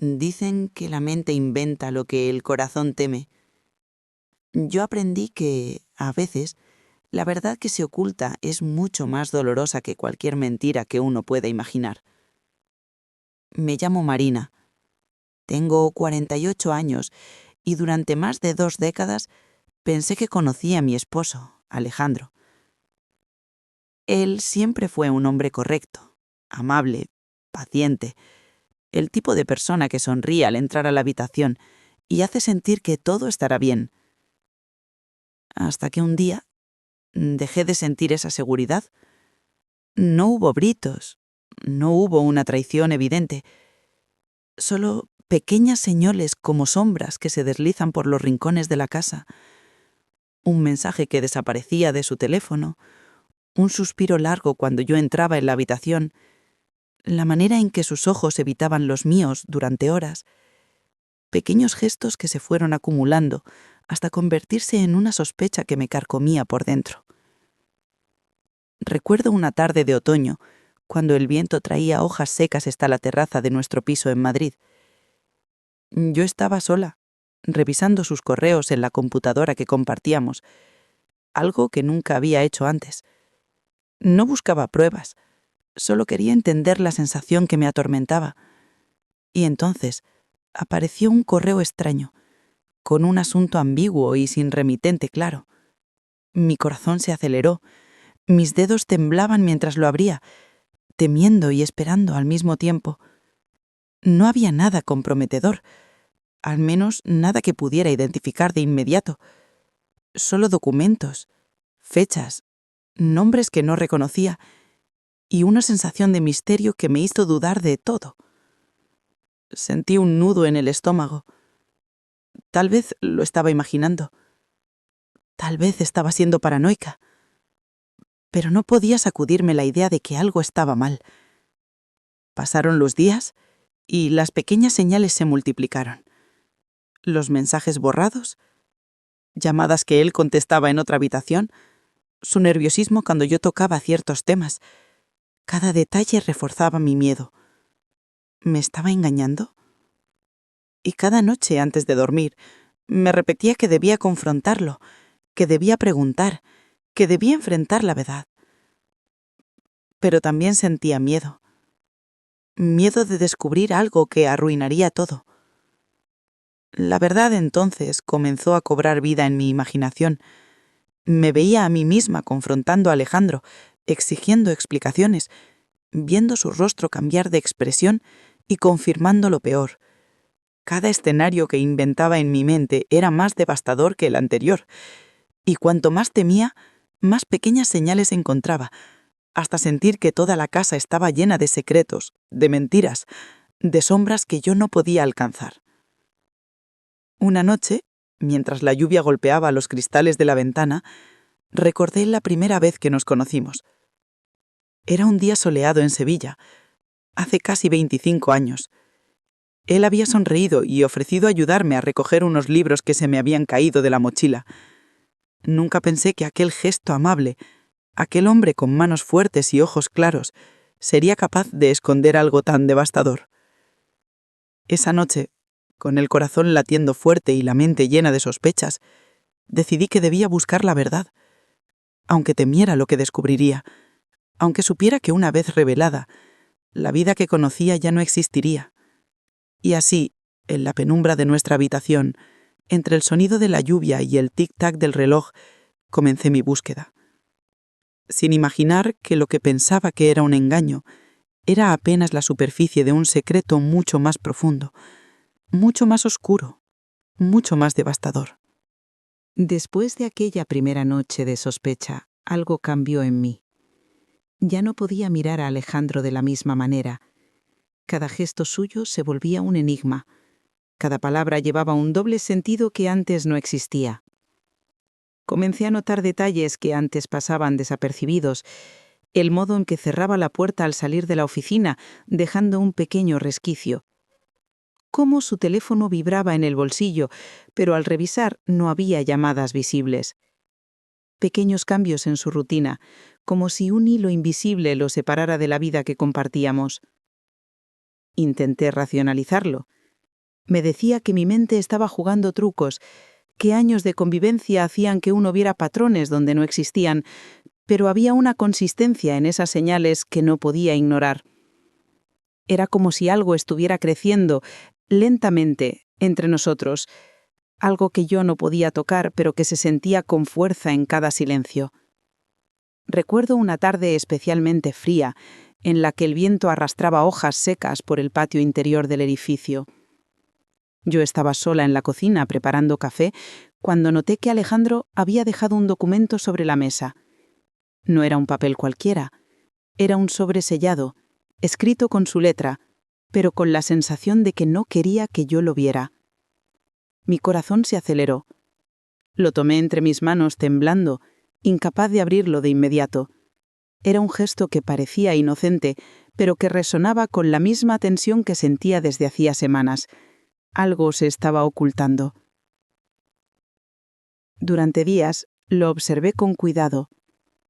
Dicen que la mente inventa lo que el corazón teme. Yo aprendí que, a veces, la verdad que se oculta es mucho más dolorosa que cualquier mentira que uno pueda imaginar. Me llamo Marina. Tengo 48 años y durante más de 2 décadas pensé que conocía a mi esposo, Alejandro. Él siempre fue un hombre correcto, amable, paciente, el tipo de persona que sonríe al entrar a la habitación y hace sentir que todo estará bien. Hasta que un día dejé de sentir esa seguridad. No hubo gritos, no hubo una traición evidente, solo pequeñas señales como sombras que se deslizan por los rincones de la casa, un mensaje que desaparecía de su teléfono, un suspiro largo cuando yo entraba en la habitación, la manera en que sus ojos evitaban los míos durante horas, pequeños gestos que se fueron acumulando hasta convertirse en una sospecha que me carcomía por dentro. Recuerdo una tarde de otoño, cuando el viento traía hojas secas hasta la terraza de nuestro piso en Madrid. Yo estaba sola, revisando sus correos en la computadora que compartíamos, algo que nunca había hecho antes. No buscaba pruebas, solo quería entender la sensación que me atormentaba. Y entonces apareció un correo extraño, con un asunto ambiguo y sin remitente claro. Mi corazón se aceleró, mis dedos temblaban mientras lo abría, temiendo y esperando al mismo tiempo. No había nada comprometedor, al menos nada que pudiera identificar de inmediato. Solo documentos, fechas, nombres que no reconocía y una sensación de misterio que me hizo dudar de todo. Sentí un nudo en el estómago. Tal vez lo estaba imaginando. Tal vez estaba siendo paranoica. Pero no podía sacudirme la idea de que algo estaba mal. Pasaron los días y las pequeñas señales se multiplicaron. Los mensajes borrados, llamadas que él contestaba en otra habitación, su nerviosismo cuando yo tocaba ciertos temas. Cada detalle reforzaba mi miedo. ¿Me estaba engañando? Y cada noche antes de dormir me repetía que debía confrontarlo, que debía preguntar, que debía enfrentar la verdad. Pero también sentía miedo. Miedo de descubrir algo que arruinaría todo. La verdad entonces comenzó a cobrar vida en mi imaginación. Me veía a mí misma confrontando a Alejandro, exigiendo explicaciones, viendo su rostro cambiar de expresión y confirmando lo peor. Cada escenario que inventaba en mi mente era más devastador que el anterior, y cuanto más temía, más pequeñas señales encontraba, hasta sentir que toda la casa estaba llena de secretos, de mentiras, de sombras que yo no podía alcanzar. Una noche, mientras la lluvia golpeaba los cristales de la ventana, recordé la primera vez que nos conocimos. Era un día soleado en Sevilla, hace casi 25 años. Él había sonreído y ofrecido ayudarme a recoger unos libros que se me habían caído de la mochila. Nunca pensé que aquel gesto amable, aquel hombre con manos fuertes y ojos claros, sería capaz de esconder algo tan devastador. Esa noche, con el corazón latiendo fuerte y la mente llena de sospechas, decidí que debía buscar la verdad, aunque temiera lo que descubriría, aunque supiera que una vez revelada, la vida que conocía ya no existiría. Y así, en la penumbra de nuestra habitación, entre el sonido de la lluvia y el tic-tac del reloj, comencé mi búsqueda. Sin imaginar que lo que pensaba que era un engaño era apenas la superficie de un secreto mucho más profundo, mucho más oscuro, mucho más devastador. Después de aquella primera noche de sospecha, algo cambió en mí. Ya no podía mirar a Alejandro de la misma manera. Cada gesto suyo se volvía un enigma. Cada palabra llevaba un doble sentido que antes no existía. Comencé a notar detalles que antes pasaban desapercibidos. El modo en que cerraba la puerta al salir de la oficina, dejando un pequeño resquicio. Cómo su teléfono vibraba en el bolsillo, pero al revisar no había llamadas visibles. Pequeños cambios en su rutina, como si un hilo invisible lo separara de la vida que compartíamos. Intenté racionalizarlo. Me decía que mi mente estaba jugando trucos, que años de convivencia hacían que uno viera patrones donde no existían, pero había una consistencia en esas señales que no podía ignorar. Era como si algo estuviera creciendo, lentamente, entre nosotros, algo que yo no podía tocar, pero que se sentía con fuerza en cada silencio. Recuerdo una tarde especialmente fría, en la que el viento arrastraba hojas secas por el patio interior del edificio. Yo estaba sola en la cocina preparando café cuando noté que Alejandro había dejado un documento sobre la mesa. No era un papel cualquiera, era un sobre sellado, escrito con su letra, pero con la sensación de que no quería que yo lo viera. Mi corazón se aceleró. Lo tomé entre mis manos temblando, incapaz de abrirlo de inmediato. Era un gesto que parecía inocente, pero que resonaba con la misma tensión que sentía desde hacía semanas. Algo se estaba ocultando. Durante días lo observé con cuidado.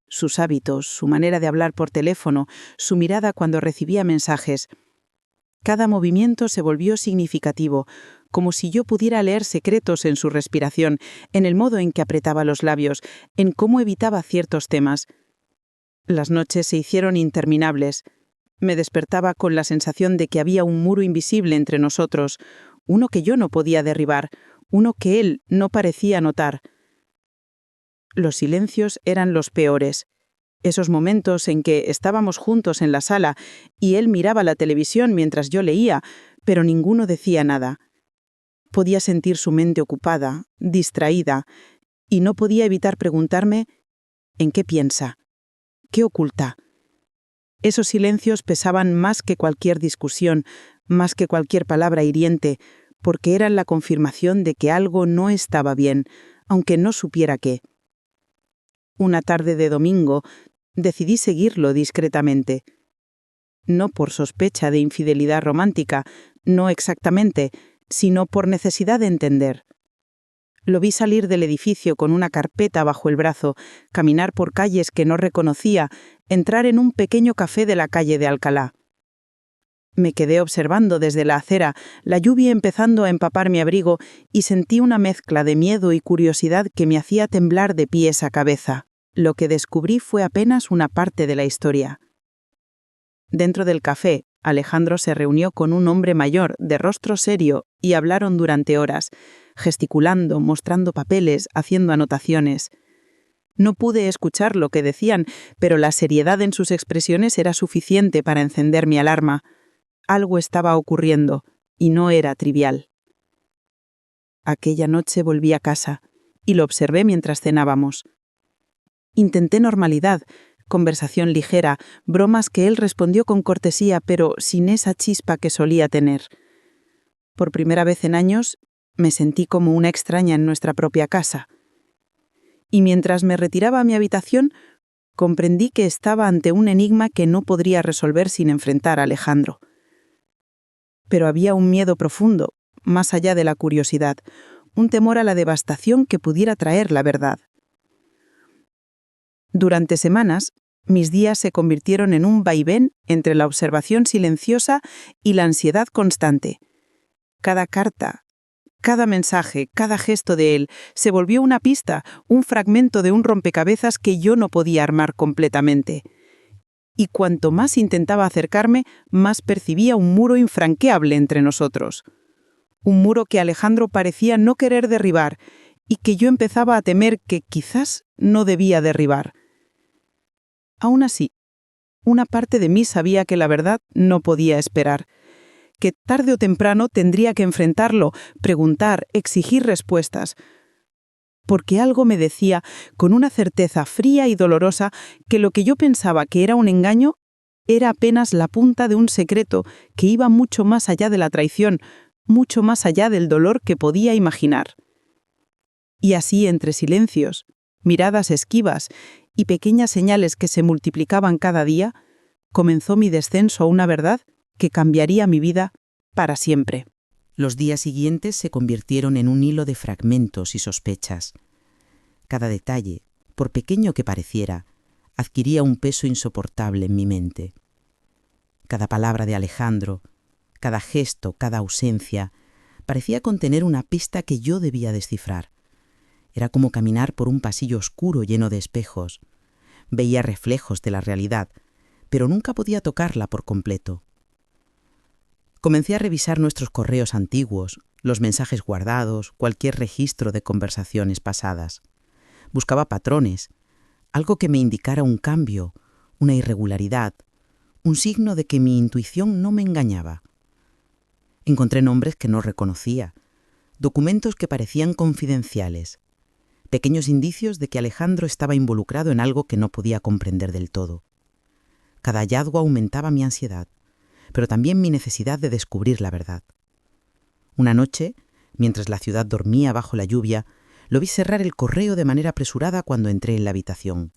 Sus hábitos, su manera de hablar por teléfono, su mirada cuando recibía mensajes. Cada movimiento se volvió significativo, como si yo pudiera leer secretos en su respiración, en el modo en que apretaba los labios, en cómo evitaba ciertos temas. Las noches se hicieron interminables. Me despertaba con la sensación de que había un muro invisible entre nosotros, uno que yo no podía derribar, uno que él no parecía notar. Los silencios eran los peores. Esos momentos en que estábamos juntos en la sala y él miraba la televisión mientras yo leía, pero ninguno decía nada. Podía sentir su mente ocupada, distraída, y no podía evitar preguntarme ¿en qué piensa? ¿Qué oculta? Esos silencios pesaban más que cualquier discusión, más que cualquier palabra hiriente, porque eran la confirmación de que algo no estaba bien, aunque no supiera qué. Una tarde de domingo, decidí seguirlo discretamente. No por sospecha de infidelidad romántica, no exactamente, sino por necesidad de entender. Lo vi salir del edificio con una carpeta bajo el brazo, caminar por calles que no reconocía, entrar en un pequeño café de la calle de Alcalá. Me quedé observando desde la acera, la lluvia empezando a empapar mi abrigo, y sentí una mezcla de miedo y curiosidad que me hacía temblar de pies a cabeza. Lo que descubrí fue apenas una parte de la historia. Dentro del café, Alejandro se reunió con un hombre mayor, de rostro serio, y hablaron durante horas, gesticulando, mostrando papeles, haciendo anotaciones. No pude escuchar lo que decían, pero la seriedad en sus expresiones era suficiente para encender mi alarma. Algo estaba ocurriendo, y no era trivial. Aquella noche volví a casa, y lo observé mientras cenábamos. Intenté normalidad, conversación ligera, bromas que él respondió con cortesía, pero sin esa chispa que solía tener. Por primera vez en años, me sentí como una extraña en nuestra propia casa. Y mientras me retiraba a mi habitación, comprendí que estaba ante un enigma que no podría resolver sin enfrentar a Alejandro. Pero había un miedo profundo, más allá de la curiosidad, un temor a la devastación que pudiera traer la verdad. Durante semanas, mis días se convirtieron en un vaivén entre la observación silenciosa y la ansiedad constante. Cada carta, cada mensaje, cada gesto de él se volvió una pista, un fragmento de un rompecabezas que yo no podía armar completamente. Y cuanto más intentaba acercarme, más percibía un muro infranqueable entre nosotros. Un muro que Alejandro parecía no querer derribar y que yo empezaba a temer que quizás no debía derribar. Aún así, una parte de mí sabía que la verdad no podía esperar, que tarde o temprano tendría que enfrentarlo, preguntar, exigir respuestas. Porque algo me decía, con una certeza fría y dolorosa, que lo que yo pensaba que era un engaño era apenas la punta de un secreto que iba mucho más allá de la traición, mucho más allá del dolor que podía imaginar. Y así, entre silencios, miradas esquivas y pequeñas señales que se multiplicaban cada día, comenzó mi descenso a una verdad que cambiaría mi vida para siempre. Los días siguientes se convirtieron en un hilo de fragmentos y sospechas. Cada detalle, por pequeño que pareciera, adquiría un peso insoportable en mi mente. Cada palabra de Alejandro, cada gesto, cada ausencia, parecía contener una pista que yo debía descifrar. Era como caminar por un pasillo oscuro lleno de espejos. Veía reflejos de la realidad, pero nunca podía tocarla por completo. Comencé a revisar nuestros correos antiguos, los mensajes guardados, cualquier registro de conversaciones pasadas. Buscaba patrones, algo que me indicara un cambio, una irregularidad, un signo de que mi intuición no me engañaba. Encontré nombres que no reconocía, documentos que parecían confidenciales, pequeños indicios de que Alejandro estaba involucrado en algo que no podía comprender del todo. Cada hallazgo aumentaba mi ansiedad, pero también mi necesidad de descubrir la verdad. Una noche, mientras la ciudad dormía bajo la lluvia, lo vi cerrar el correo de manera apresurada cuando entré en la habitación.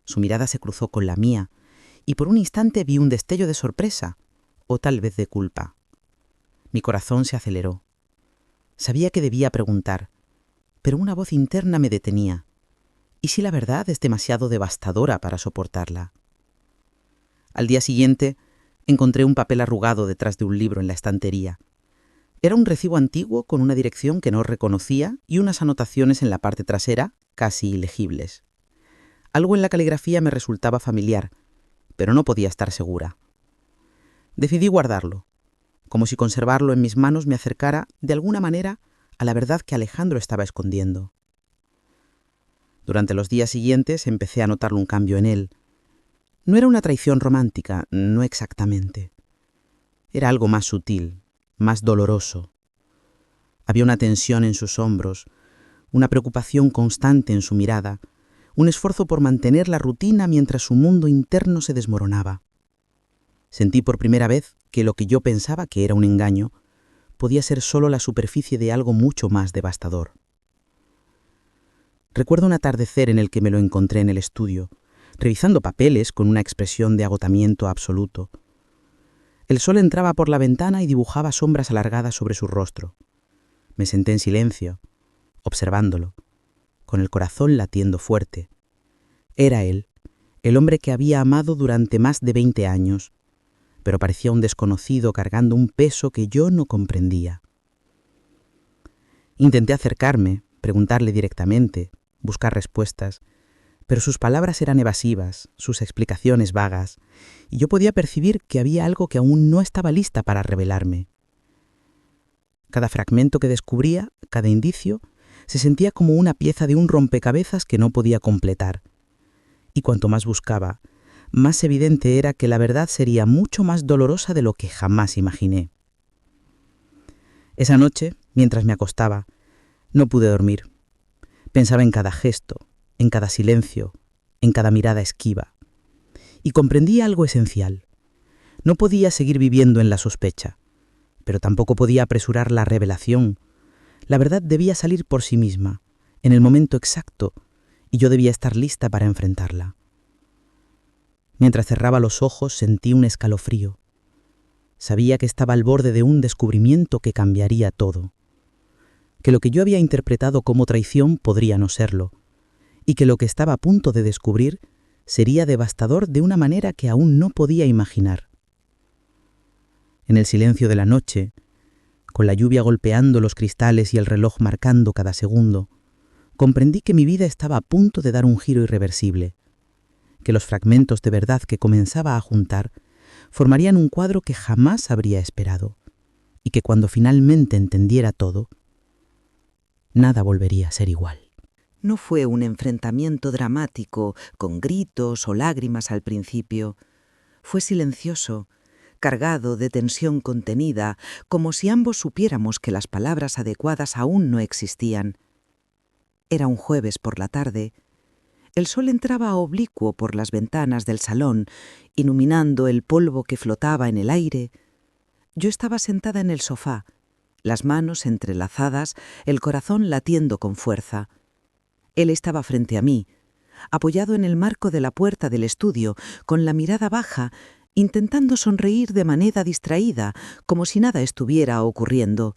Su mirada se cruzó con la mía, y por un instante vi un destello de sorpresa, o tal vez de culpa. Mi corazón se aceleró. Sabía que debía preguntar, pero una voz interna me detenía. ¿Y si la verdad es demasiado devastadora para soportarla? Al día siguiente, encontré un papel arrugado detrás de un libro en la estantería. Era un recibo antiguo con una dirección que no reconocía y unas anotaciones en la parte trasera casi ilegibles. Algo en la caligrafía me resultaba familiar, pero no podía estar segura. Decidí guardarlo, como si conservarlo en mis manos me acercara, de alguna manera, a la verdad que Alejandro estaba escondiendo. Durante los días siguientes empecé a notar un cambio en él. No era una traición romántica, no exactamente. Era algo más sutil, más doloroso. Había una tensión en sus hombros, una preocupación constante en su mirada, un esfuerzo por mantener la rutina mientras su mundo interno se desmoronaba. Sentí por primera vez que lo que yo pensaba que era un engaño podía ser solo la superficie de algo mucho más devastador. Recuerdo un atardecer en el que me lo encontré en el estudio, revisando papeles con una expresión de agotamiento absoluto. El sol entraba por la ventana y dibujaba sombras alargadas sobre su rostro. Me senté en silencio, observándolo, con el corazón latiendo fuerte. Era él, el hombre que había amado durante más de 20 años, pero parecía un desconocido cargando un peso que yo no comprendía. Intenté acercarme, preguntarle directamente, buscar respuestas, pero sus palabras eran evasivas, sus explicaciones vagas, y yo podía percibir que había algo que aún no estaba lista para revelarme. Cada fragmento que descubría, cada indicio, se sentía como una pieza de un rompecabezas que no podía completar. Y cuanto más buscaba, más evidente era que la verdad sería mucho más dolorosa de lo que jamás imaginé. Esa noche, mientras me acostaba, no pude dormir. Pensaba en cada gesto, en cada silencio, en cada mirada esquiva. Y comprendí algo esencial. No podía seguir viviendo en la sospecha, pero tampoco podía apresurar la revelación. La verdad debía salir por sí misma, en el momento exacto, y yo debía estar lista para enfrentarla. Mientras cerraba los ojos sentí un escalofrío. Sabía que estaba al borde de un descubrimiento que cambiaría todo. Que lo que yo había interpretado como traición podría no serlo, y que lo que estaba a punto de descubrir sería devastador de una manera que aún no podía imaginar. En el silencio de la noche, con la lluvia golpeando los cristales y el reloj marcando cada segundo, comprendí que mi vida estaba a punto de dar un giro irreversible, que los fragmentos de verdad que comenzaba a juntar formarían un cuadro que jamás habría esperado, y que cuando finalmente entendiera todo, nada volvería a ser igual. No fue un enfrentamiento dramático, con gritos o lágrimas al principio. Fue silencioso, cargado de tensión contenida, como si ambos supiéramos que las palabras adecuadas aún no existían. Era un jueves por la tarde. El sol entraba oblicuo por las ventanas del salón, iluminando el polvo que flotaba en el aire. Yo estaba sentada en el sofá, las manos entrelazadas, el corazón latiendo con fuerza. Él estaba frente a mí, apoyado en el marco de la puerta del estudio, con la mirada baja, intentando sonreír de manera distraída, como si nada estuviera ocurriendo.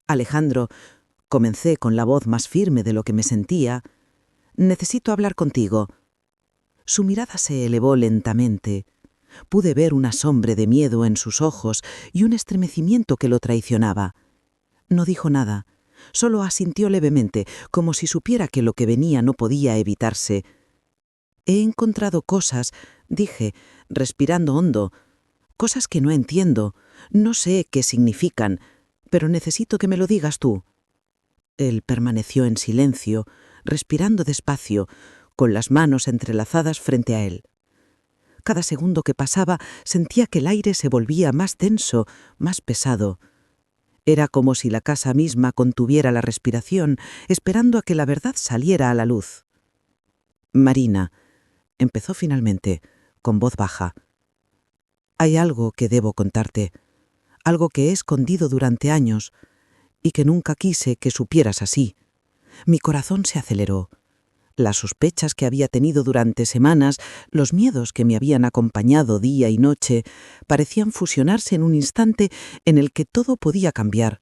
Alejandro, comencé con la voz más firme de lo que me sentía, necesito hablar contigo. Su mirada se elevó lentamente. Pude ver una sombra de miedo en sus ojos y un estremecimiento que lo traicionaba. No dijo nada, solo asintió levemente, como si supiera que lo que venía no podía evitarse. «He encontrado cosas», dije, respirando hondo, «cosas que no entiendo, no sé qué significan, pero necesito que me lo digas tú». Él permaneció en silencio, respirando despacio, con las manos entrelazadas frente a él. Cada segundo que pasaba sentía que el aire se volvía más denso, más pesado. Era como si la casa misma contuviera la respiración, esperando a que la verdad saliera a la luz. «Marina», empezó finalmente, con voz baja, «hay algo que debo contarte, algo que he escondido durante años y que nunca quise que supieras así». Mi corazón se aceleró. Las sospechas que había tenido durante semanas, los miedos que me habían acompañado día y noche, parecían fusionarse en un instante en el que todo podía cambiar.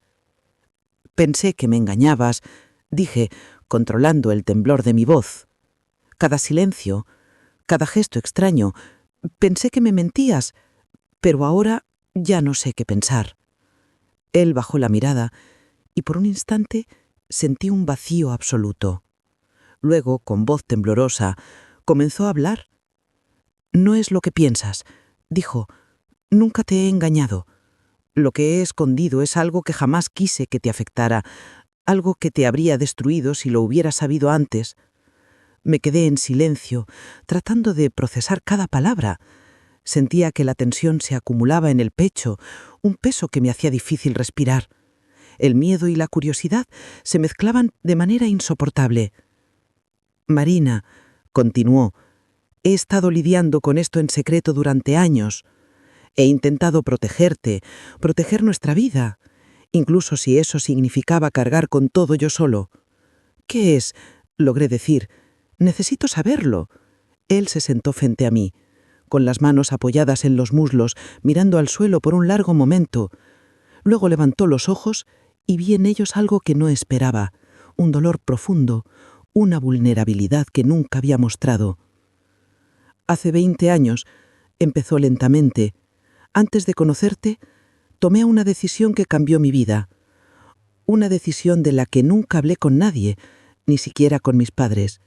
«Pensé que me engañabas», dije, controlando el temblor de mi voz. «Cada silencio, cada gesto extraño, pensé que me mentías, pero ahora ya no sé qué pensar». Él bajó la mirada y por un instante sentí un vacío absoluto. Luego, con voz temblorosa, comenzó a hablar. «No es lo que piensas», dijo. «Nunca te he engañado. Lo que he escondido es algo que jamás quise que te afectara, algo que te habría destruido si lo hubieras sabido antes». Me quedé en silencio, tratando de procesar cada palabra. Sentía que la tensión se acumulaba en el pecho, un peso que me hacía difícil respirar. El miedo y la curiosidad se mezclaban de manera insoportable. «Marina», continuó, «he estado lidiando con esto en secreto durante años. He intentado protegerte, proteger nuestra vida, incluso si eso significaba cargar con todo yo solo». «¿Qué es?», logré decir. «Necesito saberlo». Él se sentó frente a mí, con las manos apoyadas en los muslos, mirando al suelo por un largo momento. Luego levantó los ojos y vi en ellos algo que no esperaba, un dolor profundo, una vulnerabilidad que nunca había mostrado. «Hace 20 años», empezó lentamente, «antes de conocerte, tomé una decisión que cambió mi vida. Una decisión de la que nunca hablé con nadie, ni siquiera con mis padres,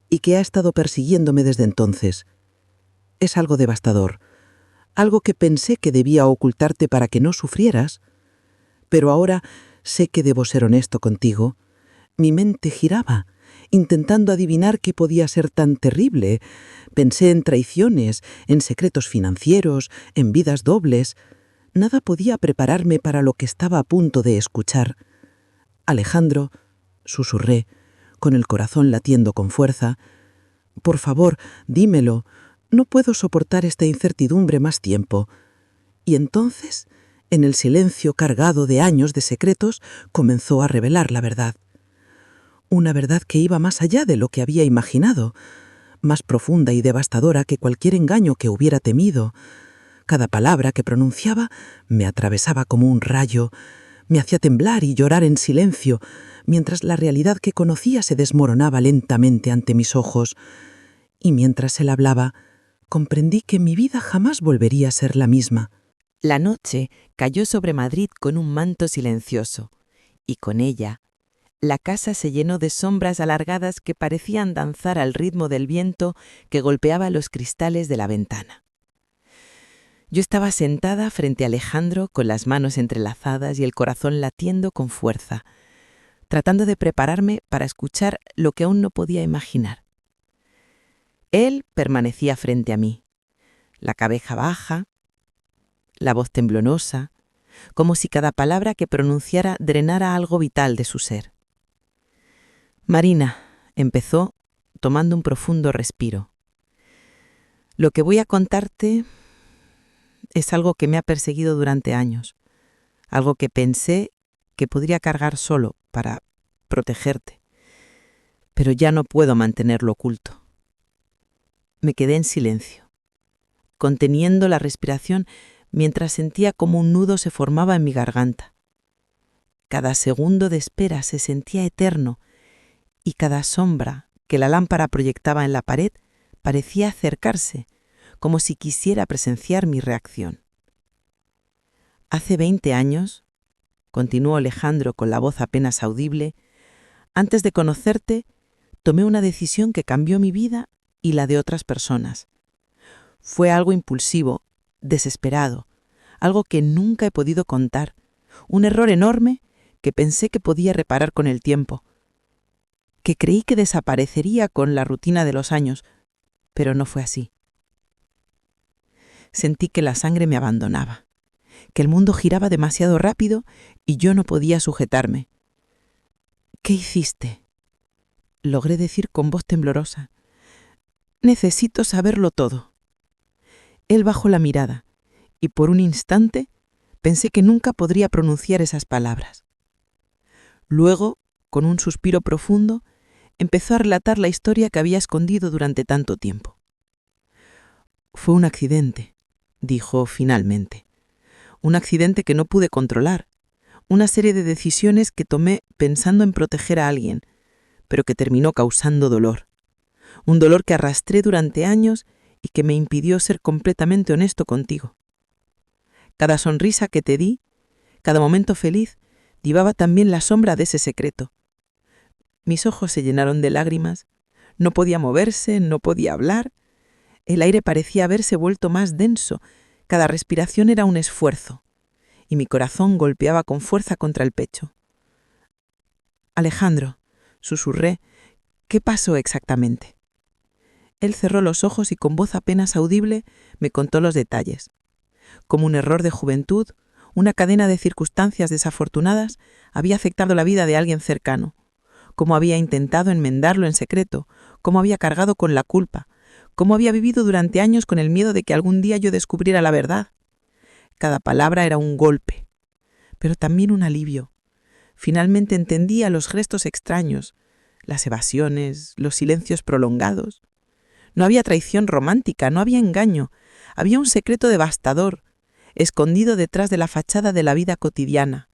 y que ha estado persiguiéndome desde entonces. Es algo devastador, algo que pensé que debía ocultarte para que no sufrieras, pero ahora sé que debo ser honesto contigo. Mi mente giraba, intentando adivinar qué podía ser tan terrible. Pensé en traiciones, en secretos financieros, en vidas dobles. Nada podía prepararme para lo que estaba a punto de escuchar. «Alejandro», susurré, con el corazón latiendo con fuerza, «por favor, dímelo. No puedo soportar esta incertidumbre más tiempo». Y entonces, en el silencio cargado de años de secretos, comenzó a revelar la verdad. Una verdad que iba más allá de lo que había imaginado, más profunda y devastadora que cualquier engaño que hubiera temido. Cada palabra que pronunciaba me atravesaba como un rayo, me hacía temblar y llorar en silencio, mientras la realidad que conocía se desmoronaba lentamente ante mis ojos. Y mientras él hablaba, comprendí que mi vida jamás volvería a ser la misma. La noche cayó sobre Madrid con un manto silencioso, y con ella la casa se llenó de sombras alargadas que parecían danzar al ritmo del viento que golpeaba los cristales de la ventana. Yo estaba sentada frente a Alejandro con las manos entrelazadas y el corazón latiendo con fuerza, tratando de prepararme para escuchar lo que aún no podía imaginar. Él permanecía frente a mí, la cabeza baja, la voz temblorosa, como si cada palabra que pronunciara drenara algo vital de su ser. «Marina», empezó, tomando un profundo respiro, «lo que voy a contarte es algo que me ha perseguido durante años, algo que pensé que podría cargar solo para protegerte, pero ya no puedo mantenerlo oculto». Me quedé en silencio, conteniendo la respiración mientras sentía como un nudo se formaba en mi garganta. Cada segundo de espera se sentía eterno y cada sombra que la lámpara proyectaba en la pared parecía acercarse, como si quisiera presenciar mi reacción. Hace 20 años continuó Alejandro con la voz apenas audible, antes de conocerte, tomé una decisión que cambió mi vida y la de otras personas. Fue algo impulsivo, desesperado, algo que nunca he podido contar, un error enorme que pensé que podía reparar con el tiempo, que creí que desaparecería con la rutina de los años, pero no fue así. Sentí que la sangre me abandonaba, que el mundo giraba demasiado rápido y yo no podía sujetarme. ¿Qué hiciste?, logré decir con voz temblorosa. Necesito saberlo todo. Él bajó la mirada y por un instante pensé que nunca podría pronunciar esas palabras. Luego, con un suspiro profundo, empezó a relatar la historia que había escondido durante tanto tiempo. Fue un accidente, dijo finalmente. Un accidente que no pude controlar, una serie de decisiones que tomé pensando en proteger a alguien, pero que terminó causando dolor. Un dolor que arrastré durante años y que me impidió ser completamente honesto contigo. Cada sonrisa que te di, cada momento feliz, llevaba también la sombra de ese secreto. Mis ojos se llenaron de lágrimas, no podía moverse, no podía hablar. El aire parecía haberse vuelto más denso, cada respiración era un esfuerzo, y mi corazón golpeaba con fuerza contra el pecho. Alejandro, susurré, ¿qué pasó exactamente? Él cerró los ojos y con voz apenas audible me contó los detalles. Como un error de juventud, una cadena de circunstancias desafortunadas había afectado la vida de alguien cercano, cómo había intentado enmendarlo en secreto, cómo había cargado con la culpa, cómo había vivido durante años con el miedo de que algún día yo descubriera la verdad. Cada palabra era un golpe, pero también un alivio. Finalmente entendía los gestos extraños, las evasiones, los silencios prolongados. No había traición romántica, no había engaño, había un secreto devastador, escondido detrás de la fachada de la vida cotidiana,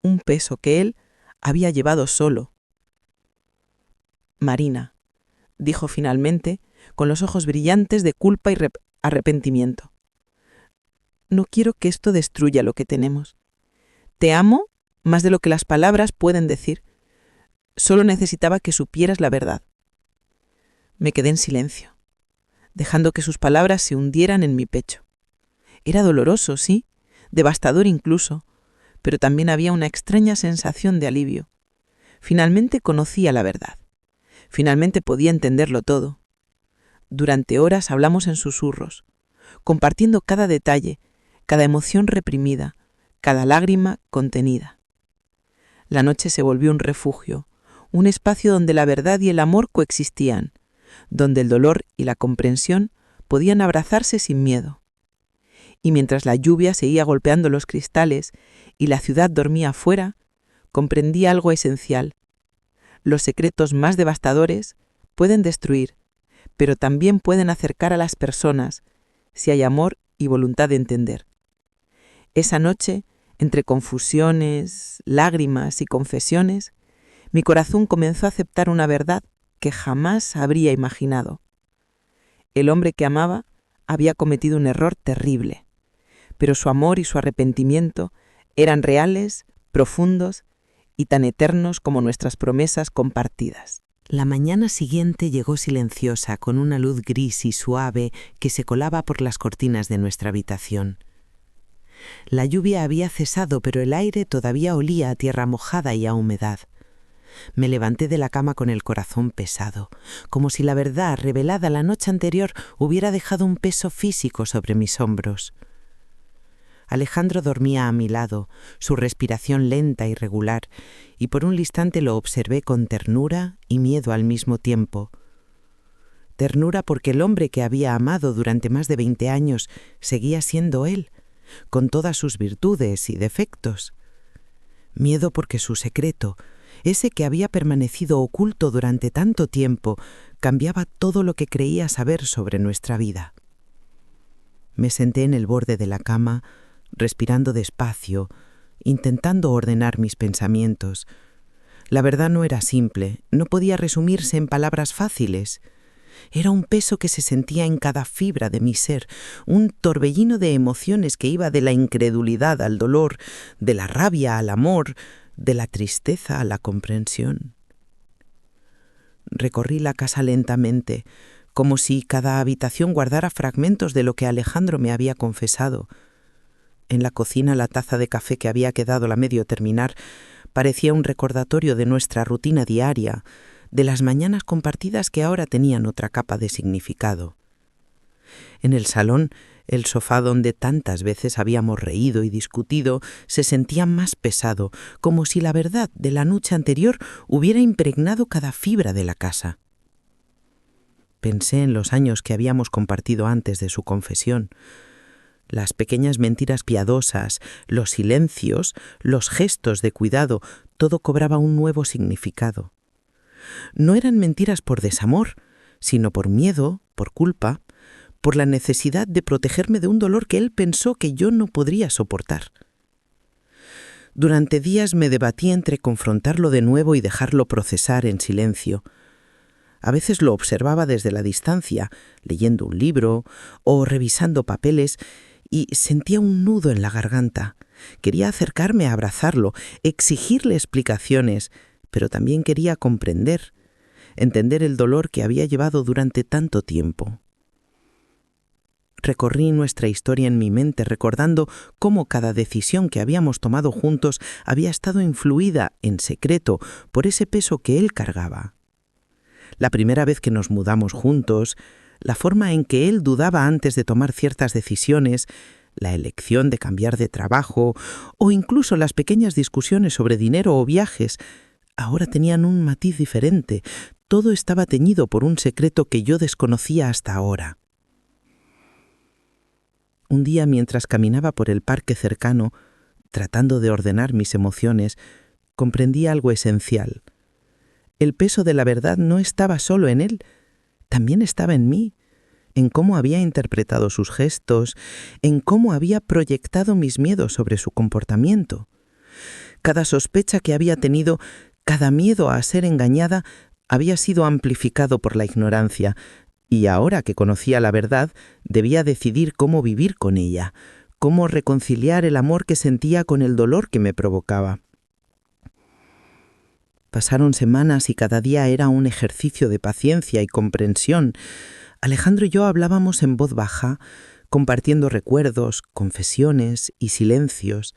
un peso que él había llevado solo. Marina, dijo finalmente, con los ojos brillantes de culpa y arrepentimiento. No quiero que esto destruya lo que tenemos. Te amo más de lo que las palabras pueden decir. Solo necesitaba que supieras la verdad. Me quedé en silencio, dejando que sus palabras se hundieran en mi pecho. Era doloroso, sí, devastador incluso, pero también había una extraña sensación de alivio. Finalmente conocía la verdad. Finalmente podía entenderlo todo. Durante horas hablamos en susurros, compartiendo cada detalle, cada emoción reprimida, cada lágrima contenida. La noche se volvió un refugio, un espacio donde la verdad y el amor coexistían, donde el dolor y la comprensión podían abrazarse sin miedo. Y mientras la lluvia seguía golpeando los cristales y la ciudad dormía afuera, comprendí algo esencial. Los secretos más devastadores pueden destruir, pero también pueden acercar a las personas si hay amor y voluntad de entender. Esa noche, entre confusiones, lágrimas y confesiones, mi corazón comenzó a aceptar una verdad que jamás habría imaginado. El hombre que amaba había cometido un error terrible, pero su amor y su arrepentimiento eran reales, profundos y tan eternos como nuestras promesas compartidas. La mañana siguiente llegó silenciosa, con una luz gris y suave que se colaba por las cortinas de nuestra habitación. La lluvia había cesado, pero el aire todavía olía a tierra mojada y a humedad. Me levanté de la cama con el corazón pesado, como si la verdad revelada la noche anterior hubiera dejado un peso físico sobre mis hombros. Alejandro dormía a mi lado, su respiración lenta y regular, y por un instante lo observé con ternura y miedo al mismo tiempo. Ternura porque el hombre que había amado durante más de 20 años seguía siendo él, con todas sus virtudes y defectos. Miedo porque su secreto, ese que había permanecido oculto durante tanto tiempo, cambiaba todo lo que creía saber sobre nuestra vida. Me senté en el borde de la cama, respirando despacio, intentando ordenar mis pensamientos. La verdad no era simple, no podía resumirse en palabras fáciles. Era un peso que se sentía en cada fibra de mi ser, un torbellino de emociones que iba de la incredulidad al dolor, de la rabia al amor, de la tristeza a la comprensión. Recorrí la casa lentamente, como si cada habitación guardara fragmentos de lo que Alejandro me había confesado. En la cocina la taza de café que había quedado a medio terminar parecía un recordatorio de nuestra rutina diaria, de las mañanas compartidas que ahora tenían otra capa de significado. En el salón, el sofá donde tantas veces habíamos reído y discutido se sentía más pesado, como si la verdad de la noche anterior hubiera impregnado cada fibra de la casa. Pensé en los años que habíamos compartido antes de su confesión. Las pequeñas mentiras piadosas, los silencios, los gestos de cuidado, todo cobraba un nuevo significado. No eran mentiras por desamor, sino por miedo, por culpa, por la necesidad de protegerme de un dolor que él pensó que yo no podría soportar. Durante días me debatí entre confrontarlo de nuevo y dejarlo procesar en silencio. A veces lo observaba desde la distancia, leyendo un libro o revisando papeles, y sentía un nudo en la garganta. Quería acercarme a abrazarlo, exigirle explicaciones, pero también quería entender el dolor que había llevado durante tanto tiempo. Recorrí nuestra historia en mi mente, recordando cómo cada decisión que habíamos tomado juntos había estado influida, en secreto, por ese peso que él cargaba. La primera vez que nos mudamos juntos, la forma en que él dudaba antes de tomar ciertas decisiones, la elección de cambiar de trabajo o incluso las pequeñas discusiones sobre dinero o viajes, ahora tenían un matiz diferente. Todo estaba teñido por un secreto que yo desconocía hasta ahora. Un día, mientras caminaba por el parque cercano, tratando de ordenar mis emociones, comprendí algo esencial. El peso de la verdad no estaba solo en él, también estaba en mí, en cómo había interpretado sus gestos, en cómo había proyectado mis miedos sobre su comportamiento. Cada sospecha que había tenido, cada miedo a ser engañada, había sido amplificado por la ignorancia, y ahora que conocía la verdad, debía decidir cómo vivir con ella, cómo reconciliar el amor que sentía con el dolor que me provocaba. Pasaron semanas y cada día era un ejercicio de paciencia y comprensión. Alejandro y yo hablábamos en voz baja, compartiendo recuerdos, confesiones y silencios.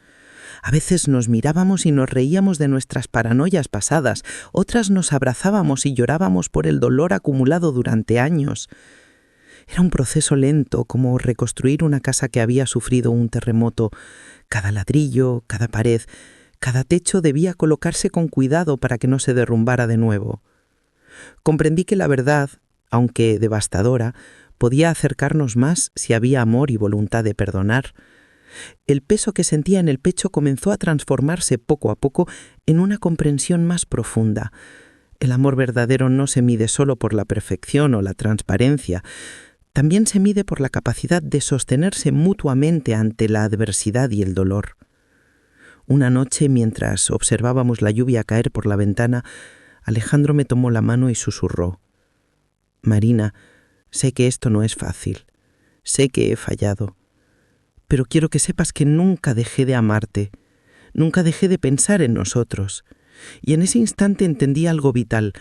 A veces nos mirábamos y nos reíamos de nuestras paranoias pasadas, otras nos abrazábamos y llorábamos por el dolor acumulado durante años. Era un proceso lento, como reconstruir una casa que había sufrido un terremoto. Cada ladrillo, cada pared, cada techo debía colocarse con cuidado para que no se derrumbara de nuevo. Comprendí que la verdad, aunque devastadora, podía acercarnos más si había amor y voluntad de perdonar. El peso que sentía en el pecho comenzó a transformarse poco a poco en una comprensión más profunda. El amor verdadero no se mide solo por la perfección o la transparencia, también se mide por la capacidad de sostenerse mutuamente ante la adversidad y el dolor. Una noche, mientras observábamos la lluvia caer por la ventana, Alejandro me tomó la mano y susurró: «Marina, sé que esto no es fácil, sé que he fallado, pero quiero que sepas que nunca dejé de amarte, nunca dejé de pensar en nosotros». Y en ese instante entendí algo vital: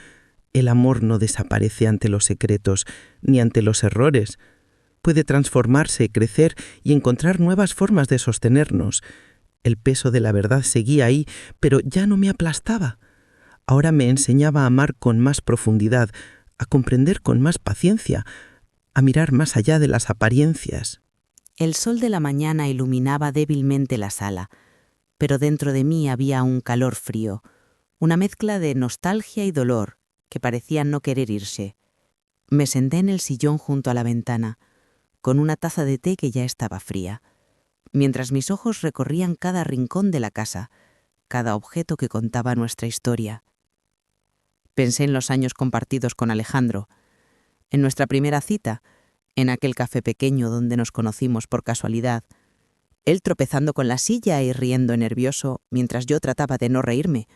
el amor no desaparece ante los secretos ni ante los errores. Puede transformarse, crecer y encontrar nuevas formas de sostenernos. El peso de la verdad seguía ahí, pero ya no me aplastaba. Ahora me enseñaba a amar con más profundidad, a comprender con más paciencia, a mirar más allá de las apariencias. El sol de la mañana iluminaba débilmente la sala, pero dentro de mí había un calor frío, una mezcla de nostalgia y dolor que parecían no querer irse. Me senté en el sillón junto a la ventana, con una taza de té que ya estaba fría, mientras mis ojos recorrían cada rincón de la casa, cada objeto que contaba nuestra historia. Pensé en los años compartidos con Alejandro, en nuestra primera cita, en aquel café pequeño donde nos conocimos por casualidad, él tropezando con la silla y riendo nervioso mientras yo trataba de no reírme,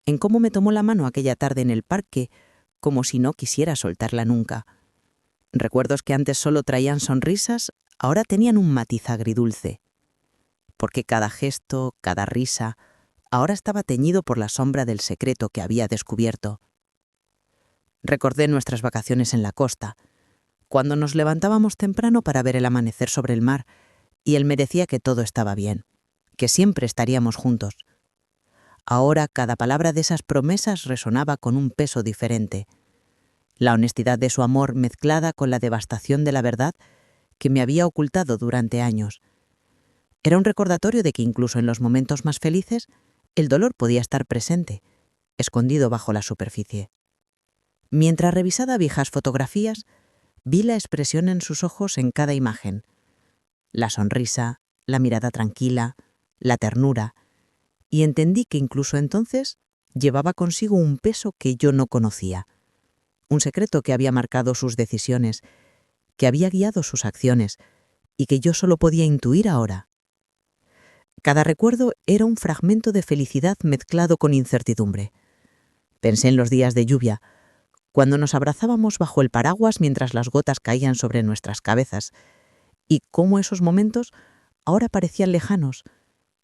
en cómo me tomó la mano aquella tarde en el parque, como si no quisiera soltarla nunca. Recuerdos que antes solo traían sonrisas, ahora tenían un matiz agridulce. Porque cada gesto, cada risa, ahora estaba teñido por la sombra del secreto que había descubierto. Recordé nuestras vacaciones en la costa, cuando nos levantábamos temprano para ver el amanecer sobre el mar, y él me decía que todo estaba bien, que siempre estaríamos juntos. Ahora cada palabra de esas promesas resonaba con un peso diferente. La honestidad de su amor mezclada con la devastación de la verdad que me había ocultado durante años. Era un recordatorio de que incluso en los momentos más felices, el dolor podía estar presente, escondido bajo la superficie. Mientras revisaba viejas fotografías, vi la expresión en sus ojos en cada imagen. La sonrisa, la mirada tranquila, la ternura, y entendí que incluso entonces llevaba consigo un peso que yo no conocía, un secreto que había marcado sus decisiones, que había guiado sus acciones y que yo solo podía intuir ahora. Cada recuerdo era un fragmento de felicidad mezclado con incertidumbre. Pensé en los días de lluvia, cuando nos abrazábamos bajo el paraguas mientras las gotas caían sobre nuestras cabezas, y cómo esos momentos ahora parecían lejanos,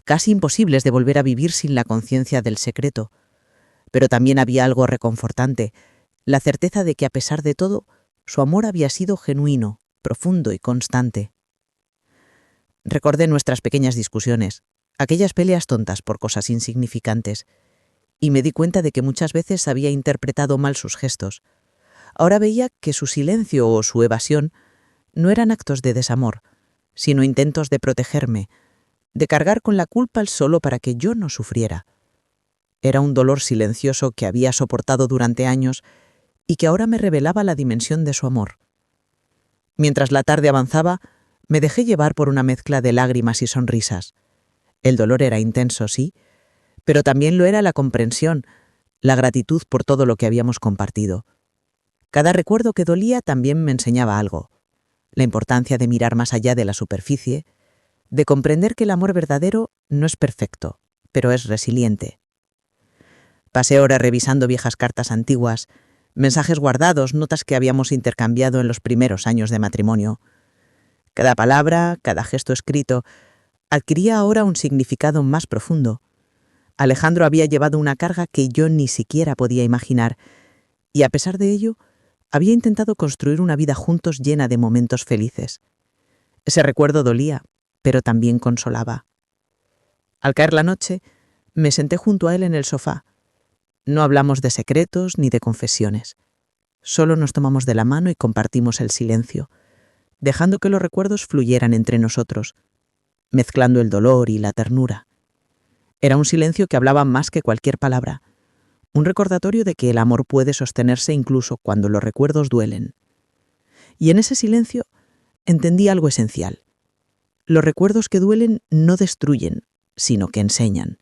casi imposibles de volver a vivir sin la conciencia del secreto. Pero también había algo reconfortante, la certeza de que a pesar de todo, su amor había sido genuino, profundo y constante. Recordé nuestras pequeñas discusiones, aquellas peleas tontas por cosas insignificantes, y me di cuenta de que muchas veces había interpretado mal sus gestos. Ahora veía que su silencio o su evasión no eran actos de desamor, sino intentos de protegerme, de cargar con la culpa solo para que yo no sufriera. Era un dolor silencioso que había soportado durante años y que ahora me revelaba la dimensión de su amor. Mientras la tarde avanzaba, me dejé llevar por una mezcla de lágrimas y sonrisas. El dolor era intenso, sí, pero también lo era la comprensión, la gratitud por todo lo que habíamos compartido. Cada recuerdo que dolía también me enseñaba algo, la importancia de mirar más allá de la superficie, de comprender que el amor verdadero no es perfecto, pero es resiliente. Pasé horas revisando viejas cartas antiguas, mensajes guardados, notas que habíamos intercambiado en los primeros años de matrimonio. Cada palabra, cada gesto escrito, adquiría ahora un significado más profundo. Alejandro había llevado una carga que yo ni siquiera podía imaginar, y a pesar de ello, había intentado construir una vida juntos llena de momentos felices. Ese recuerdo dolía, pero también consolaba. Al caer la noche, me senté junto a él en el sofá. No hablamos de secretos ni de confesiones. Solo nos tomamos de la mano y compartimos el silencio, dejando que los recuerdos fluyeran entre nosotros, mezclando el dolor y la ternura. Era un silencio que hablaba más que cualquier palabra, un recordatorio de que el amor puede sostenerse incluso cuando los recuerdos duelen. Y en ese silencio entendí algo esencial. Los recuerdos que duelen no destruyen, sino que enseñan.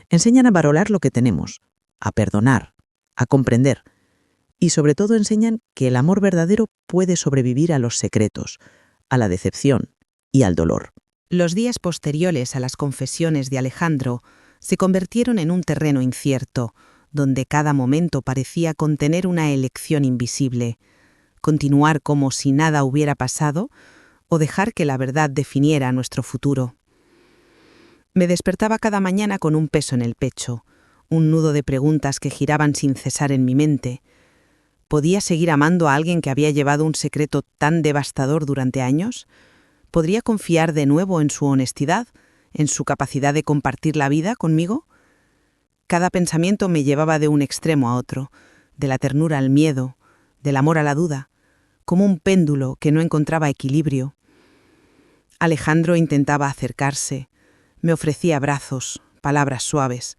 Enseñan a valorar lo que tenemos, a perdonar, a comprender, y sobre todo enseñan que el amor verdadero puede sobrevivir a los secretos, a la decepción y al dolor. Los días posteriores a las confesiones de Alejandro se convirtieron en un terreno incierto, donde cada momento parecía contener una elección invisible: continuar como si nada hubiera pasado o dejar que la verdad definiera nuestro futuro. Me despertaba cada mañana con un peso en el pecho, un nudo de preguntas que giraban sin cesar en mi mente. ¿Podía seguir amando a alguien que había llevado un secreto tan devastador durante años? ¿Podría confiar de nuevo en su honestidad, en su capacidad de compartir la vida conmigo? Cada pensamiento me llevaba de un extremo a otro, de la ternura al miedo, del amor a la duda, como un péndulo que no encontraba equilibrio. Alejandro intentaba acercarse, me ofrecía abrazos, palabras suaves,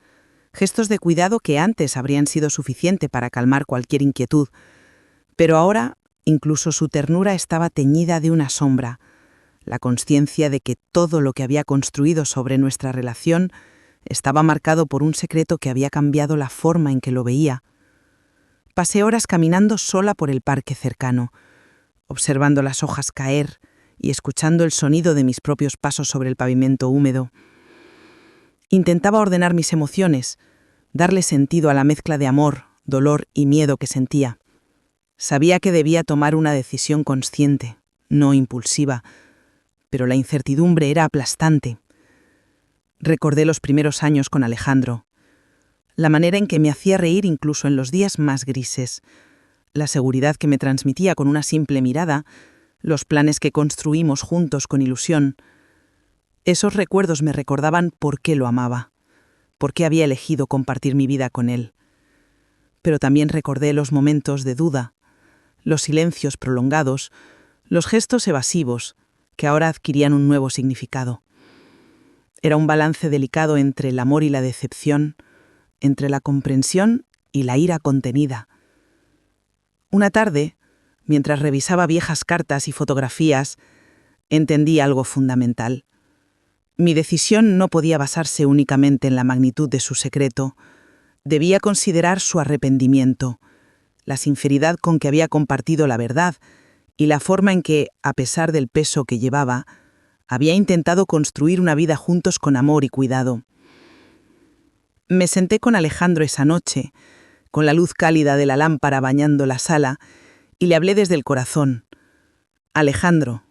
gestos de cuidado que antes habrían sido suficiente para calmar cualquier inquietud, pero ahora incluso su ternura estaba teñida de una sombra, la consciencia de que todo lo que había construido sobre nuestra relación estaba marcado por un secreto que había cambiado la forma en que lo veía. Pasé horas caminando sola por el parque cercano, observando las hojas caer y escuchando el sonido de mis propios pasos sobre el pavimento húmedo. Intentaba ordenar mis emociones, darle sentido a la mezcla de amor, dolor y miedo que sentía. Sabía que debía tomar una decisión consciente, no impulsiva, pero la incertidumbre era aplastante. Recordé los primeros años con Alejandro, la manera en que me hacía reír incluso en los días más grises, la seguridad que me transmitía con una simple mirada, los planes que construimos juntos con ilusión. Esos recuerdos me recordaban por qué lo amaba, por qué había elegido compartir mi vida con él. Pero también recordé los momentos de duda, los silencios prolongados, los gestos evasivos, que ahora adquirían un nuevo significado. Era un balance delicado entre el amor y la decepción, entre la comprensión y la ira contenida. Una tarde, mientras revisaba viejas cartas y fotografías, entendí algo fundamental. Mi decisión no podía basarse únicamente en la magnitud de su secreto. Debía considerar su arrepentimiento, la sinceridad con que había compartido la verdad y la forma en que, a pesar del peso que llevaba, había intentado construir una vida juntos con amor y cuidado. Me senté con Alejandro esa noche, con la luz cálida de la lámpara bañando la sala, y le hablé desde el corazón. «Alejandro»,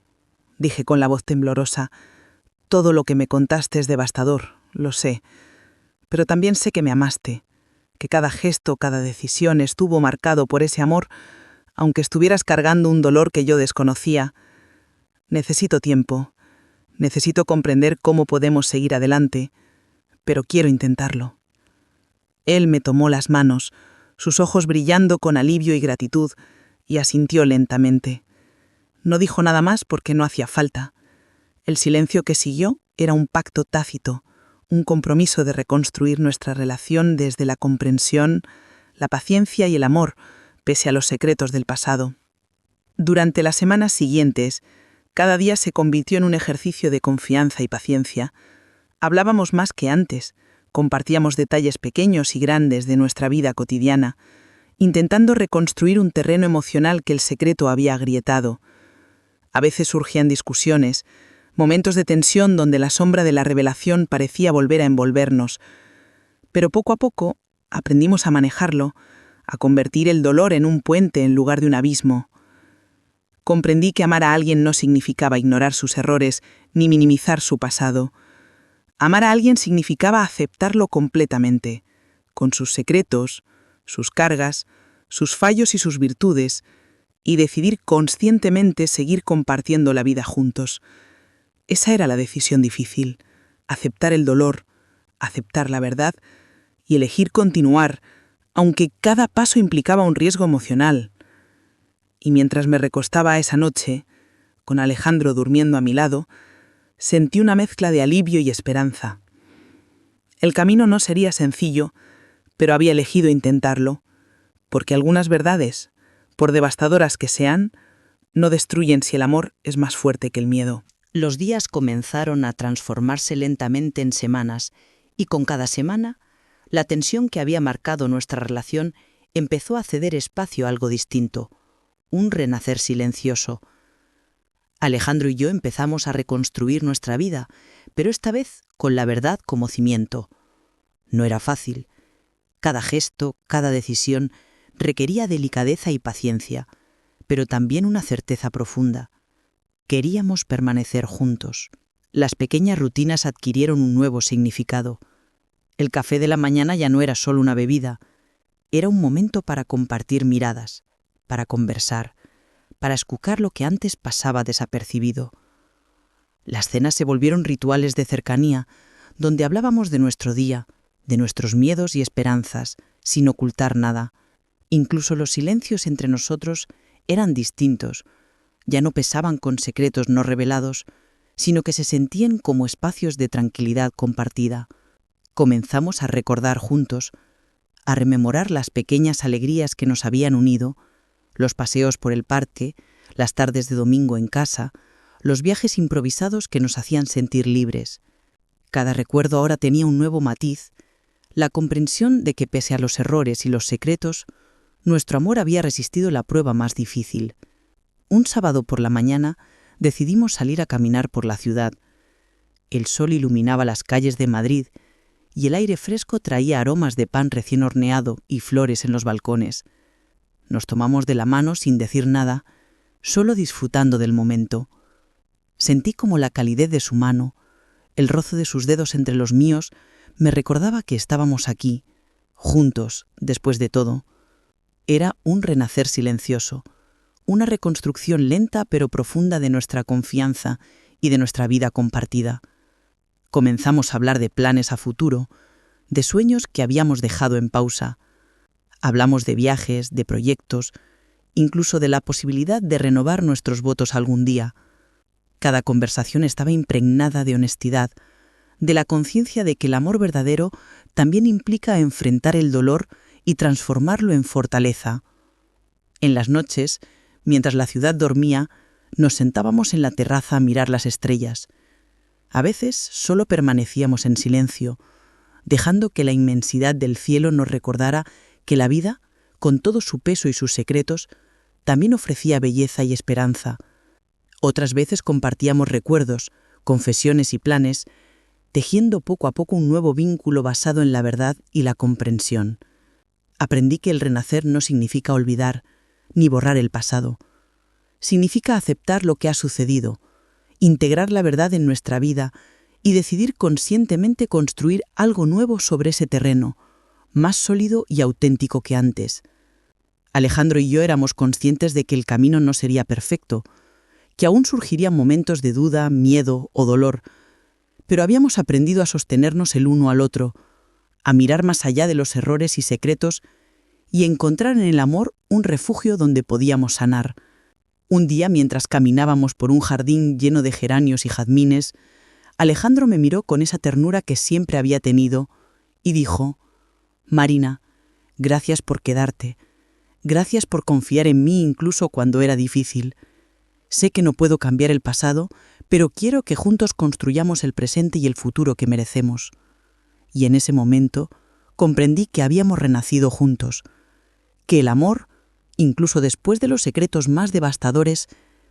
dije con la voz temblorosa, «todo lo que me contaste es devastador, lo sé, pero también sé que me amaste, que cada gesto, cada decisión estuvo marcado por ese amor, aunque estuvieras cargando un dolor que yo desconocía. Necesito tiempo, necesito comprender cómo podemos seguir adelante, pero quiero intentarlo». Él me tomó las manos, sus ojos brillando con alivio y gratitud, y asintió lentamente. No dijo nada más porque no hacía falta. El silencio que siguió era un pacto tácito, un compromiso de reconstruir nuestra relación desde la comprensión, la paciencia y el amor, pese a los secretos del pasado. Durante las semanas siguientes, cada día se convirtió en un ejercicio de confianza y paciencia. Hablábamos más que antes, compartíamos detalles pequeños y grandes de nuestra vida cotidiana, intentando reconstruir un terreno emocional que el secreto había agrietado. A veces surgían discusiones, momentos de tensión donde la sombra de la revelación parecía volver a envolvernos, pero poco a poco aprendimos a manejarlo, a convertir el dolor en un puente en lugar de un abismo. Comprendí que amar a alguien no significaba ignorar sus errores ni minimizar su pasado. Amar a alguien significaba aceptarlo completamente, con sus secretos, sus cargas, sus fallos y sus virtudes, y decidir conscientemente seguir compartiendo la vida juntos. Esa era la decisión difícil, aceptar el dolor, aceptar la verdad y elegir continuar, aunque cada paso implicaba un riesgo emocional. Y mientras me recostaba esa noche, con Alejandro durmiendo a mi lado, sentí una mezcla de alivio y esperanza. El camino no sería sencillo, pero había elegido intentarlo, porque algunas verdades, por devastadoras que sean, no destruyen si el amor es más fuerte que el miedo. Los días comenzaron a transformarse lentamente en semanas, y con cada semana, la tensión que había marcado nuestra relación empezó a ceder espacio a algo distinto, un renacer silencioso. Alejandro y yo empezamos a reconstruir nuestra vida, pero esta vez con la verdad como cimiento. No era fácil. Cada gesto, cada decisión requería delicadeza y paciencia, pero también una certeza profunda. Queríamos permanecer juntos. Las pequeñas rutinas adquirieron un nuevo significado. El café de la mañana ya no era solo una bebida, era un momento para compartir miradas, para conversar, para escuchar lo que antes pasaba desapercibido. Las cenas se volvieron rituales de cercanía, donde hablábamos de nuestro día, de nuestros miedos y esperanzas, sin ocultar nada. Incluso los silencios entre nosotros eran distintos, ya no pesaban con secretos no revelados, sino que se sentían como espacios de tranquilidad compartida. Comenzamos a recordar juntos, a rememorar las pequeñas alegrías que nos habían unido, los paseos por el parque, las tardes de domingo en casa, los viajes improvisados que nos hacían sentir libres. Cada recuerdo ahora tenía un nuevo matiz, la comprensión de que pese a los errores y los secretos, nuestro amor había resistido la prueba más difícil. Un sábado por la mañana decidimos salir a caminar por la ciudad. El sol iluminaba las calles de Madrid y el aire fresco traía aromas de pan recién horneado y flores en los balcones. Nos tomamos de la mano sin decir nada, solo disfrutando del momento. Sentí como la calidez de su mano, el roce de sus dedos entre los míos, me recordaba que estábamos aquí, juntos, después de todo. Era un renacer silencioso, una reconstrucción lenta pero profunda de nuestra confianza y de nuestra vida compartida. Comenzamos a hablar de planes a futuro, de sueños que habíamos dejado en pausa. Hablamos de viajes, de proyectos, incluso de la posibilidad de renovar nuestros votos algún día. Cada conversación estaba impregnada de honestidad, de la conciencia de que el amor verdadero también implica enfrentar el dolor y transformarlo en fortaleza. En las noches, mientras la ciudad dormía, nos sentábamos en la terraza a mirar las estrellas. A veces solo permanecíamos en silencio, dejando que la inmensidad del cielo nos recordara que la vida, con todo su peso y sus secretos, también ofrecía belleza y esperanza. Otras veces compartíamos recuerdos, confesiones y planes, tejiendo poco a poco un nuevo vínculo basado en la verdad y la comprensión. Aprendí que el renacer no significa olvidar, ni borrar el pasado. Significa aceptar lo que ha sucedido, integrar la verdad en nuestra vida y decidir conscientemente construir algo nuevo sobre ese terreno, más sólido y auténtico que antes. Alejandro y yo éramos conscientes de que el camino no sería perfecto, que aún surgirían momentos de duda, miedo o dolor, pero habíamos aprendido a sostenernos el uno al otro, a mirar más allá de los errores y secretos y encontrar en el amor un refugio donde podíamos sanar. Un día, mientras caminábamos por un jardín lleno de geranios y jazmines, Alejandro me miró con esa ternura que siempre había tenido y dijo: «Marina, gracias por quedarte, gracias por confiar en mí incluso cuando era difícil. Sé que no puedo cambiar el pasado, pero quiero que juntos construyamos el presente y el futuro que merecemos». Y en ese momento comprendí que habíamos renacido juntos, que el amor, incluso después de los secretos más devastadores,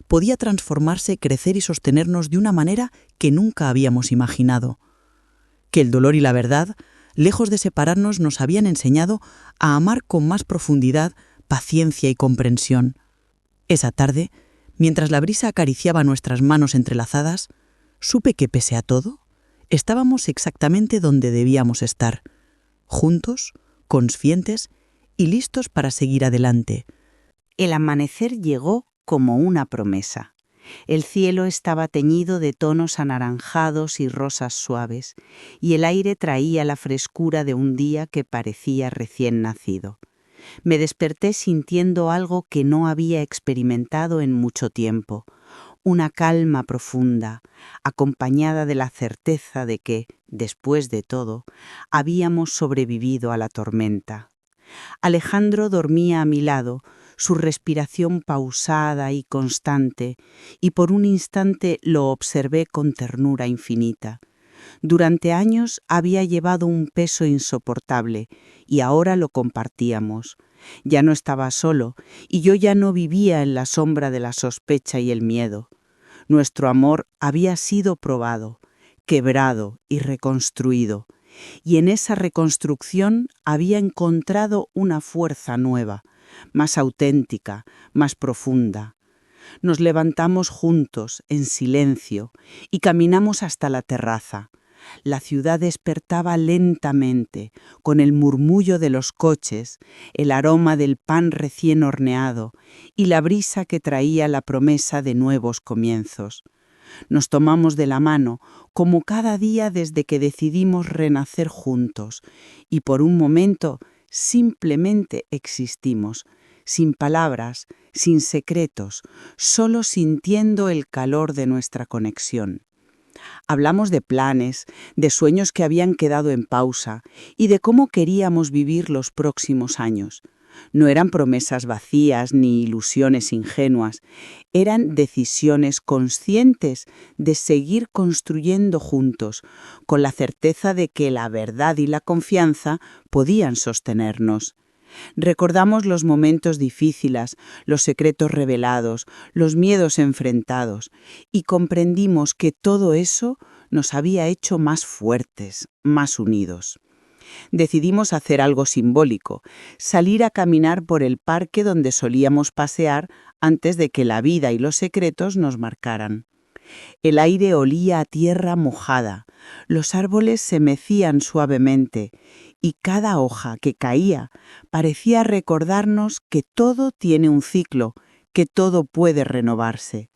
podía transformarse, crecer y sostenernos de una manera que nunca habíamos imaginado. Que el dolor y la verdad, lejos de separarnos, nos habían enseñado a amar con más profundidad, paciencia y comprensión. Esa tarde, mientras la brisa acariciaba nuestras manos entrelazadas, supe que, pese a todo, estábamos exactamente donde debíamos estar, juntos, conscientes y listos para seguir adelante. El amanecer llegó como una promesa. El cielo estaba teñido de tonos anaranjados y rosas suaves, y el aire traía la frescura de un día que parecía recién nacido. Me desperté sintiendo algo que no había experimentado en mucho tiempo, una calma profunda, acompañada de la certeza de que, después de todo, habíamos sobrevivido a la tormenta. Alejandro dormía a mi lado, su respiración pausada y constante, y por un instante lo observé con ternura infinita. Durante años había llevado un peso insoportable y ahora lo compartíamos. Ya no estaba solo y yo ya no vivía en la sombra de la sospecha y el miedo. Nuestro amor había sido probado, quebrado y reconstruido, y en esa reconstrucción había encontrado una fuerza nueva, más auténtica, más profunda. Nos levantamos juntos, en silencio, y caminamos hasta la terraza. La ciudad despertaba lentamente, con el murmullo de los coches, el aroma del pan recién horneado y la brisa que traía la promesa de nuevos comienzos. Nos tomamos de la mano, como cada día desde que decidimos renacer juntos, y por un momento simplemente existimos, sin palabras, sin secretos, solo sintiendo el calor de nuestra conexión. Hablamos de planes, de sueños que habían quedado en pausa y de cómo queríamos vivir los próximos años. No eran promesas vacías ni ilusiones ingenuas, eran decisiones conscientes de seguir construyendo juntos, con la certeza de que la verdad y la confianza podían sostenernos. Recordamos los momentos difíciles, los secretos revelados, los miedos enfrentados, y comprendimos que todo eso nos había hecho más fuertes, más unidos. Decidimos hacer algo simbólico, salir a caminar por el parque donde solíamos pasear antes de que la vida y los secretos nos marcaran. El aire olía a tierra mojada, los árboles se mecían suavemente y cada hoja que caía parecía recordarnos que todo tiene un ciclo, que todo puede renovarse.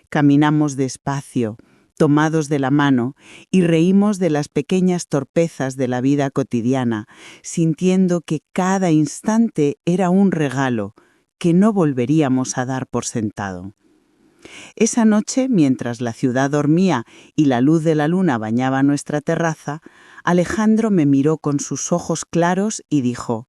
Caminamos despacio, tomados de la mano, y reímos de las pequeñas torpezas de la vida cotidiana, sintiendo que cada instante era un regalo que no volveríamos a dar por sentado. Esa noche, mientras la ciudad dormía y la luz de la luna bañaba nuestra terraza, Alejandro me miró con sus ojos claros y dijo: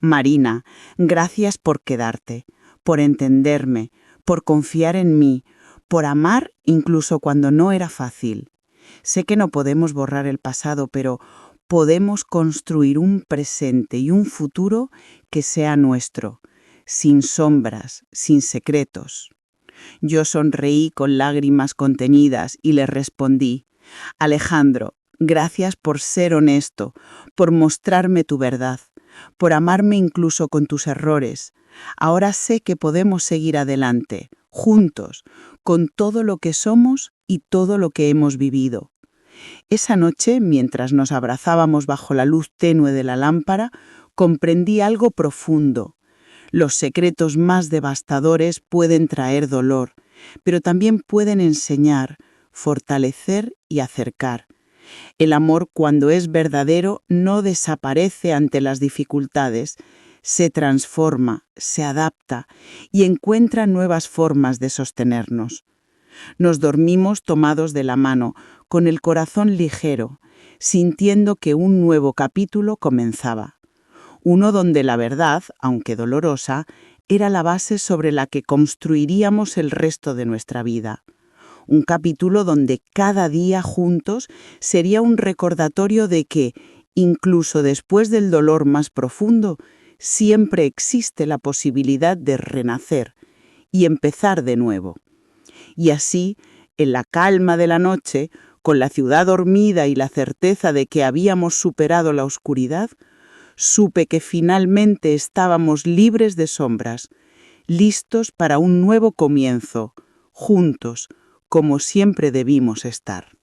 «Marina, gracias por quedarte, por entenderme, por confiar en mí, por amar incluso cuando no era fácil. Sé que no podemos borrar el pasado, pero podemos construir un presente y un futuro que sea nuestro, sin sombras, sin secretos». Yo sonreí con lágrimas contenidas y le respondí: «Alejandro, gracias por ser honesto, por mostrarme tu verdad, por amarme incluso con tus errores. Ahora sé que podemos seguir adelante, juntos, con todo lo que somos y todo lo que hemos vivido». Esa noche, mientras nos abrazábamos bajo la luz tenue de la lámpara, comprendí algo profundo. Los secretos más devastadores pueden traer dolor, pero también pueden enseñar, fortalecer y acercar. El amor, cuando es verdadero, no desaparece ante las dificultades, se transforma, se adapta y encuentra nuevas formas de sostenernos. Nos dormimos tomados de la mano, con el corazón ligero, sintiendo que un nuevo capítulo comenzaba. Uno donde la verdad, aunque dolorosa, era la base sobre la que construiríamos el resto de nuestra vida. Un capítulo donde cada día juntos sería un recordatorio de que, incluso después del dolor más profundo, siempre existe la posibilidad de renacer y empezar de nuevo. Y así, en la calma de la noche, con la ciudad dormida y la certeza de que habíamos superado la oscuridad, supe que finalmente estábamos libres de sombras, listos para un nuevo comienzo, juntos, como siempre debimos estar.